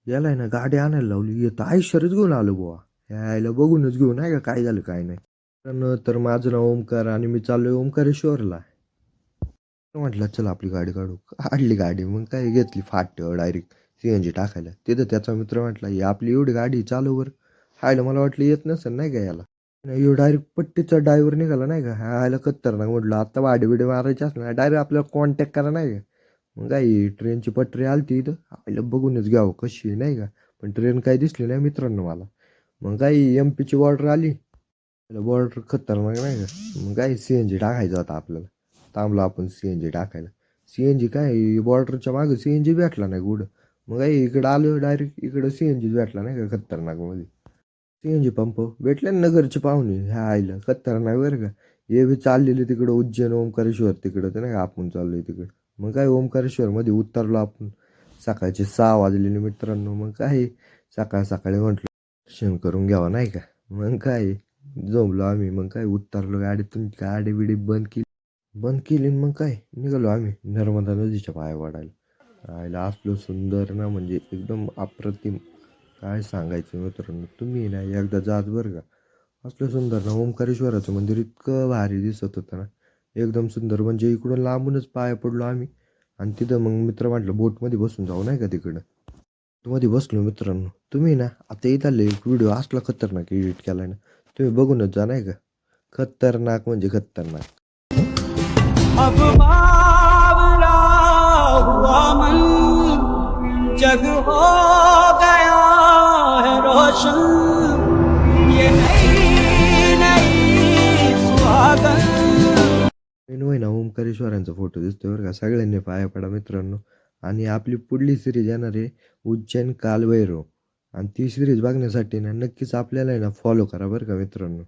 याला आहे ना गाडी आणायला लावली, येतं आयशरच घेऊन आलो बुवा. यायला बघूनच घेऊन आहे का काय झालं काय नाही. तर माझं नाव ओमकार आणि मी चाललोय ओंकारेश्वरला. म्हटलं चल आपली गाडी काढू. काढली गाडी, मग काय घेतली फाट्यावर डायरेक्ट CNG टाकायला. तिथं त्याचा मित्र म्हटला, ही आपली एवढी गाडी चालू वर. हायला मला वाटलं येत नसेल नाही का याला. नाही डायरेक्ट पट्टीचा ड्रायव्हर निघाला नाही का, हायला खतरनाक म्हटलं आता वाडे बिडे मारायचे असणार डायरेक्ट आपल्याला कॉन्टॅक्ट करा नाही का. मग काय ट्रेनची पटरी आलती इथं, आईला बघूनच घ्यावं कशी आहे नाही का. पण ट्रेन काही दिसली नाही मित्रांनो मला. मग काही MP ची बॉर्डर आली. बॉर्डर खतरनाक नाही का. मग काय CNG टाकायचं होता आपल्याला. थांबलो आपण CNG टाकायला. CNG काय बॉर्डरच्या मागे CNG भेटला नाही कुठं. मग काय इकडं आलो डायरेक्ट, इकडं CNG भेटला नाही का खतरनाक मध्ये. CNG पंप भेटले ना नगरचे पाहुणे ह्या आईला खतरनाक बरं का. हे बी चाललेले तिकडं उज्जैन ओंकारेश्वर तिकडं तर नाही का, आपण चाललोय तिकडं. मग काय ओंकारेश्वर मध्ये उतरलो आपण. सकाळचे 6 वाजलेले मित्रांनो. मग काय सकाळ सकाळी म्हटलं दर्शन करून घ्यावं नाही का. मग काय जमलो आम्ही. मग काय उतरलो गाडीतून, गाडी बिडी बंद केली आणि मग काय निघालो आम्ही नर्मदा नदीच्या पाया पडायला. आयला असलो सुंदर ना, म्हणजे एकदम अप्रतिम. काय सांगायचं मित्रांनो, तुम्ही ना एकदा जात बरं का. असलं सुंदर ना, ओंकारेश्वराचं मंदिर इतकं भारी दिसत होतं ना. एकदम सुंदर, म्हणजे इकडून लांबूनच पाया पडलो आम्ही. आणि तिथं मग मित्र म्हटलं बोटमध्ये बसून जाऊ नाही का तिकडं. मध्ये बसलो मित्रांनो. तुम्ही ना आता इथं एक व्हिडिओ असला खतरनाक एडिट केलाय ना, तुम्ही बघूनच जा नाही का. खतरनाक म्हणजे खतरनाक. अब बावला हुआ मन, जग हो गया है रोशन, ये नई नई सुहागन. नवीन ना ओंकारेश्वरांचा फोटो दिसतोय बरं का. सगळ्यांनी पाया पडा मित्रांनो. आणि आपली पुढली सिरीज येणार आहे उज्जैन कालभैरव. आणि ती सिरीज बघण्यासाठी ना नक्कीच आपल्याला आहे ना फॉलो करा बरं का मित्रांनो.